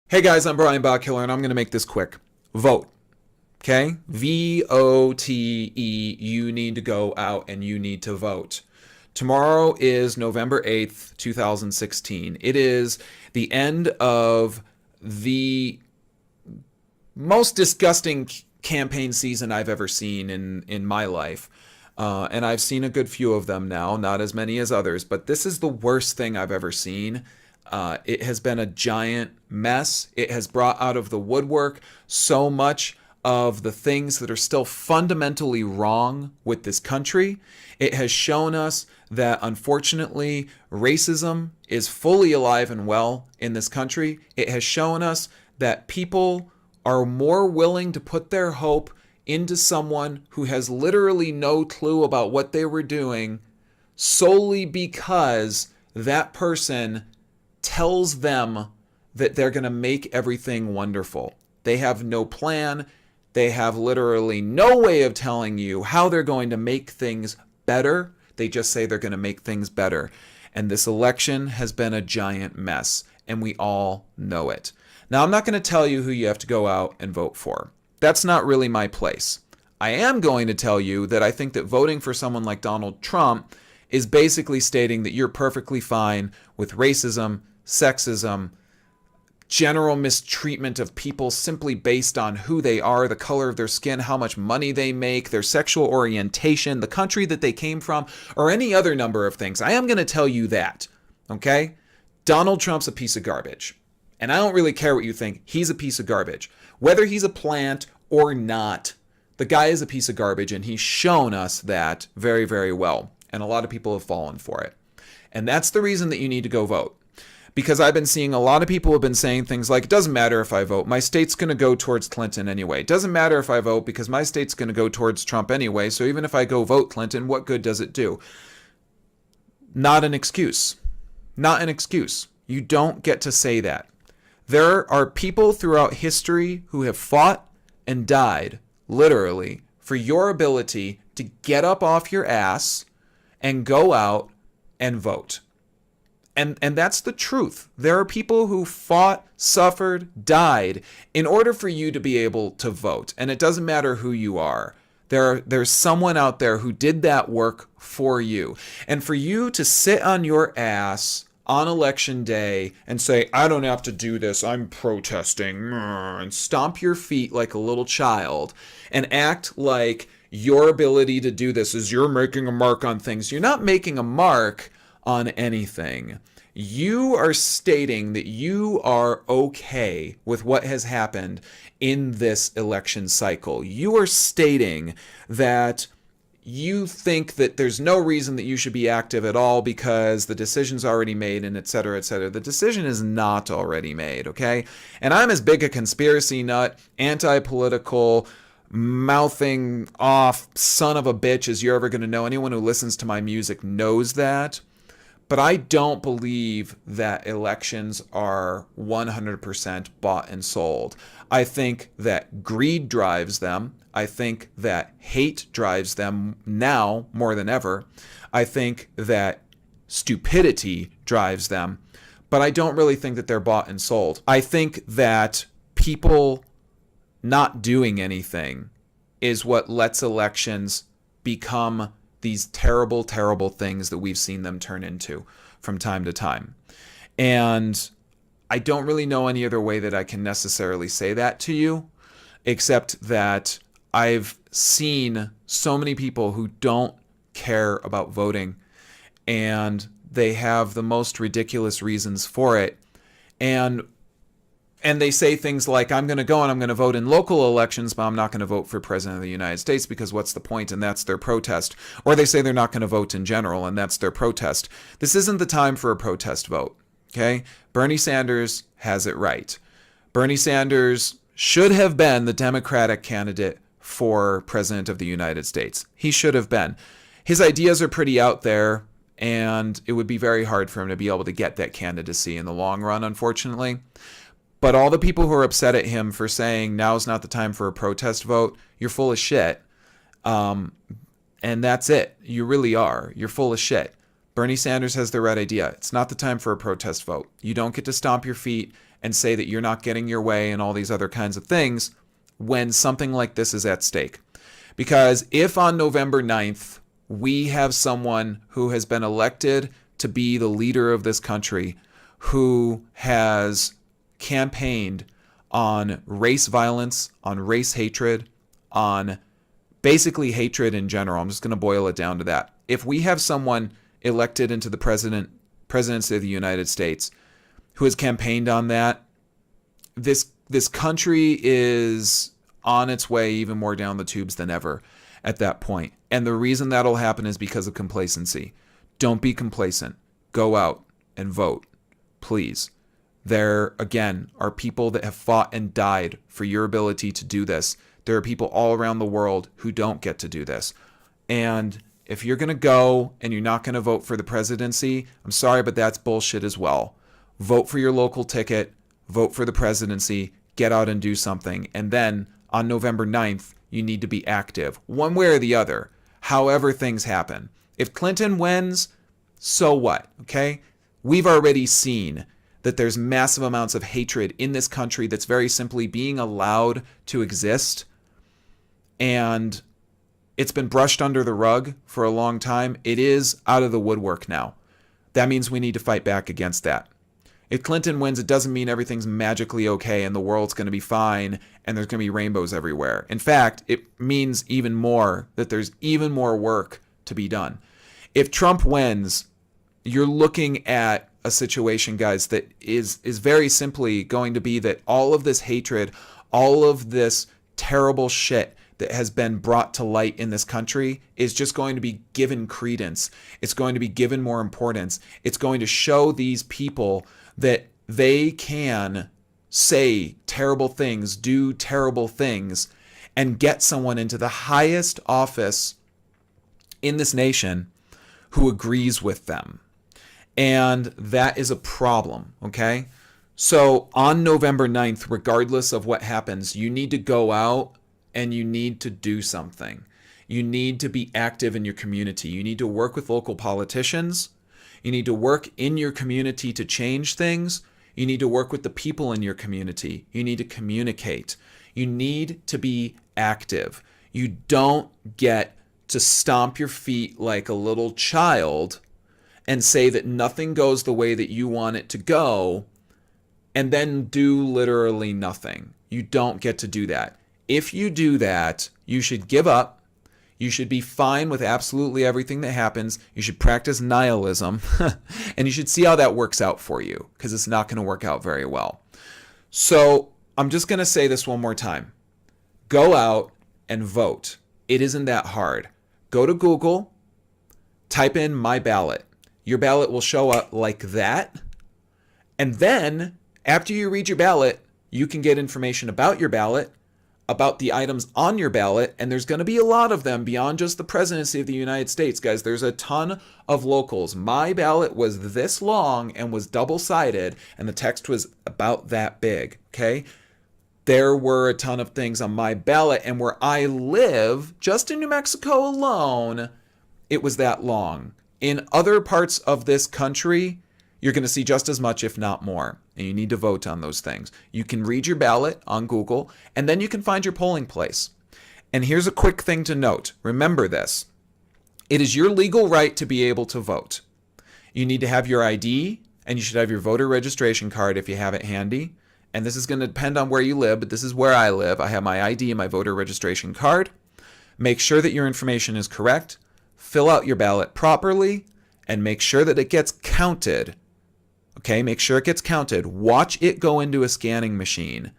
Hey guys, I'm Brian Bachiller, and I'm going to make this quick. Vote. Okay? VOTE. You need to go out and you need to vote. Tomorrow is November 8th, 2016. It is the end of the most disgusting campaign season I've ever seen in my life. And I've seen a good few of them now, not as many as others, but this is the worst thing I've ever seen. It has been a giant mess. It has brought out of the woodwork so much of the things that are still fundamentally wrong with this country. It has shown us that unfortunately racism is fully alive and well in this country. It has shown us that people are more willing to put their hope into someone who has literally no clue about what they were doing solely because that person tells them that they're going to make everything wonderful. They have no plan. They have literally no way of telling you how they're going to make things better. They just say they're going to make things better. And this election has been a giant mess, and we all know it. Now, I'm not going to tell you who you have to go out and vote for. That's not really my place. I am going to tell you that I think that voting for someone like Donald Trump is basically stating that you're perfectly fine with racism, sexism, general mistreatment of people simply based on who they are, the color of their skin, how much money they make, their sexual orientation, the country that they came from, or any other number of things. I am going to tell you that, okay? Donald Trump's a piece of garbage. And I don't really care what you think. He's a piece of garbage. Whether he's a plant or not, the guy is a piece of garbage, and he's shown us that very, very well. And a lot of people have fallen for it. And that's the reason that you need to go vote. Because I've been seeing a lot of people have been saying things like, it doesn't matter if I vote, my state's going to go towards Clinton anyway. It doesn't matter if I vote because my state's going to go towards Trump anyway. So even if I go vote Clinton, what good does it do? Not an excuse. Not an excuse. You don't get to say that. There are people throughout history who have fought and died, literally, for your ability to get up off your ass and go out and vote. And that's the truth. There are people who fought, suffered, died in order for you to be able to vote. And it doesn't matter who you are. There's someone out there who did that work for you. And for you to sit on your ass on election day and say, I don't have to do this, I'm protesting, and stomp your feet like a little child and act like your ability to do this is you're making a mark on things. You're not making a mark on anything. You are stating that you are okay with what has happened in this election cycle. You are stating that you think that there's no reason that you should be active at all because the decision's already made and et cetera, et cetera. The decision is not already made, okay? And I'm as big a conspiracy nut, anti-political, mouthing off son of a bitch as you're ever going to know. Anyone who listens to my music knows that. But I don't believe that elections are 100% bought and sold. I think that greed drives them. I think that hate drives them now more than ever. I think that stupidity drives them. But I don't really think that they're bought and sold. I think that people not doing anything is what lets elections become these terrible, terrible things that we've seen them turn into from time to time. And I don't really know any other way that I can necessarily say that to you, except that I've seen so many people who don't care about voting, and they have the most ridiculous reasons for it. And they say things like, I'm going to go and I'm going to vote in local elections, but I'm not going to vote for president of the United States because what's the point? And that's their protest. Or they say they're not going to vote in general, and that's their protest. This isn't the time for a protest vote, okay? Bernie Sanders has it right. Bernie Sanders should have been the Democratic candidate for president of the United States. He should have been. His ideas are pretty out there, and it would be very hard for him to be able to get that candidacy in the long run, unfortunately. But all the people who are upset at him for saying now's not the time for a protest vote, you're full of shit. And that's it. You really are. You're full of shit. Bernie Sanders has the right idea. It's not the time for a protest vote. You don't get to stomp your feet and say that you're not getting your way and all these other kinds of things when something like this is at stake. Because if on November 9th we have someone who has been elected to be the leader of this country who has campaigned on race violence, on race hatred, on basically hatred in general, I'm just going to boil it down to that. If we have someone elected into the presidency of the United States who has campaigned on that, this country is on its way even more down the tubes than ever at that point. And the reason that'll happen is because of complacency. Don't be complacent. Go out and vote, please. There, again, are people that have fought and died for your ability to do this. There are people all around the world who don't get to do this. And if you're going to go and you're not going to vote for the presidency, I'm sorry, but that's bullshit as well. Vote for your local ticket, vote for the presidency, get out and do something. And then on November 9th, you need to be active, one way or the other, however things happen. If Clinton wins, so what, okay? We've already seen that there's massive amounts of hatred in this country that's very simply being allowed to exist. And it's been brushed under the rug for a long time. It is out of the woodwork now. That means we need to fight back against that. If Clinton wins, it doesn't mean everything's magically okay and the world's going to be fine and there's going to be rainbows everywhere. In fact, it means even more that there's even more work to be done. If Trump wins, you're looking at a situation, guys, that is very simply going to be that all of this hatred, all of this terrible shit that has been brought to light in this country is just going to be given credence. It's going to be given more importance. It's going to show these people that they can say terrible things, do terrible things, and get someone into the highest office in this nation who agrees with them. And that is a problem, okay? So on November 9th, regardless of what happens, you need to go out and you need to do something. You need to be active in your community. You need to work with local politicians. You need to work in your community to change things. You need to work with the people in your community. You need to communicate. You need to be active. You don't get to stomp your feet like a little child and say that nothing goes the way that you want it to go and then do literally nothing. You don't get to do that. If you do that, you should give up. You should be fine with absolutely everything that happens. You should practice nihilism. And you should see how that works out for you, because it's not going to work out very well. So I'm just going to say this one more time. Go out and vote. It isn't that hard. Go to Google, type in my ballot. Your ballot will show up like that. And then after you read your ballot, you can get information about your ballot, about the items on your ballot, and there's going to be a lot of them beyond just the presidency of the United States, guys. There's a ton of locals. My ballot was this long and was double-sided, and the text was about that big, okay? There were a ton of things on my ballot, and where I live, just in New Mexico alone, it was that long. In other parts of this country, you're going to see just as much, if not more. And you need to vote on those things. You can read your ballot on Google, and then you can find your polling place. And here's a quick thing to note. Remember this. It is your legal right to be able to vote. You need to have your ID, and you should have your voter registration card if you have it handy. And this is going to depend on where you live, but this is where I live. I have my ID and my voter registration card. Make sure that your information is correct. Fill out your ballot properly, and make sure that it gets counted. Okay, make sure it gets counted. Watch it go into a scanning machine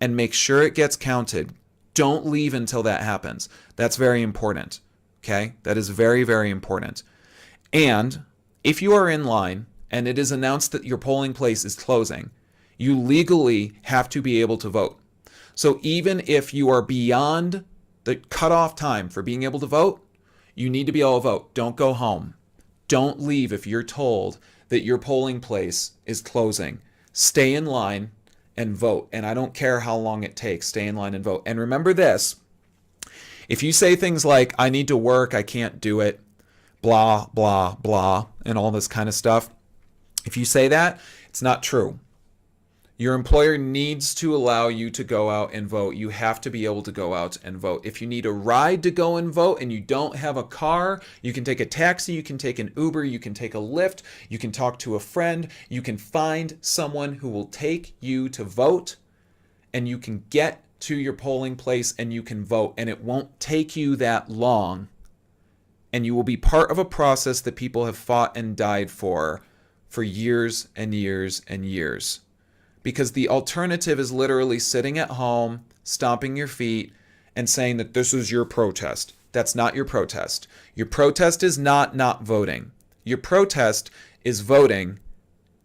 and make sure it gets counted. Don't leave until that happens. That's very important. Okay, that is very, very important. And if you are in line and it is announced that your polling place is closing, you legally have to be able to vote. So even if you are beyond the cutoff time for being able to vote, you need to be able to vote. Don't go home. Don't leave if you're told that your polling place is closing. Stay in line and vote. And I don't care how long it takes. Stay in line and vote. And remember this. If you say things like, I need to work, I can't do it, blah, blah, blah, and all this kind of stuff, if you say that, it's not true. Your employer needs to allow you to go out and vote. You have to be able to go out and vote. If you need a ride to go and vote and you don't have a car, you can take a taxi, you can take an Uber, you can take a Lyft, you can talk to a friend, you can find someone who will take you to vote, and you can get to your polling place and you can vote, and it won't take you that long, and you will be part of a process that people have fought and died for years and years and years. Because the alternative is literally sitting at home, stomping your feet, and saying that this is your protest. That's not your protest. Your protest is not voting. Your protest is voting,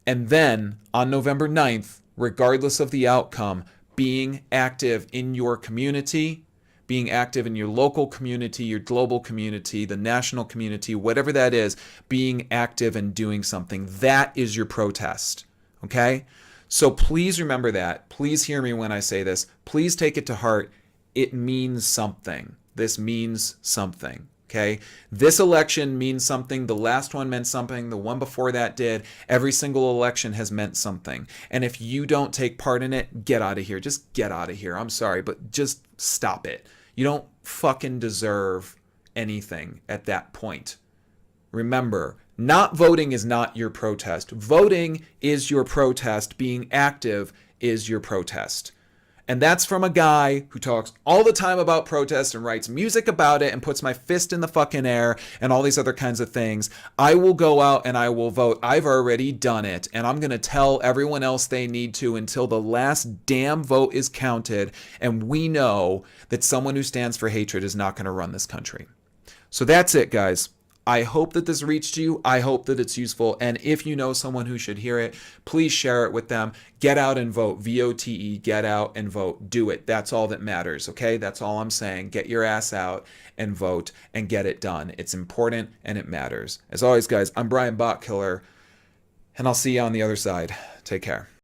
and then on November 9th, regardless of the outcome, being active in your community, being active in your local community, your global community, the national community, whatever that is, being active and doing something. That is your protest. Okay? So please remember that. Please hear me when I say this. Please take it to heart. It means something. This means something. Okay? This election means something. The last one meant something. The one before that did. Every single election has meant something. And if you don't take part in it, get out of here. Just get out of here. I'm sorry, but just stop it. You don't fucking deserve anything at that point. Remember, not voting is not your protest. Voting is your protest. Being active is your protest. And that's from a guy who talks all the time about protest and writes music about it and puts my fist in the fucking air and all these other kinds of things. I will go out and I will vote. I've already done it. And I'm going to tell everyone else they need to until the last damn vote is counted. And we know that someone who stands for hatred is not going to run this country. So that's it, guys. I hope that this reached you. I hope that it's useful. And if you know someone who should hear it, please share it with them. Get out and vote. VOTE. Get out and vote. Do it. That's all that matters. Okay? That's all I'm saying. Get your ass out and vote and get it done. It's important and it matters. As always, guys, I'm Brian Botkiller, and I'll see you on the other side. Take care.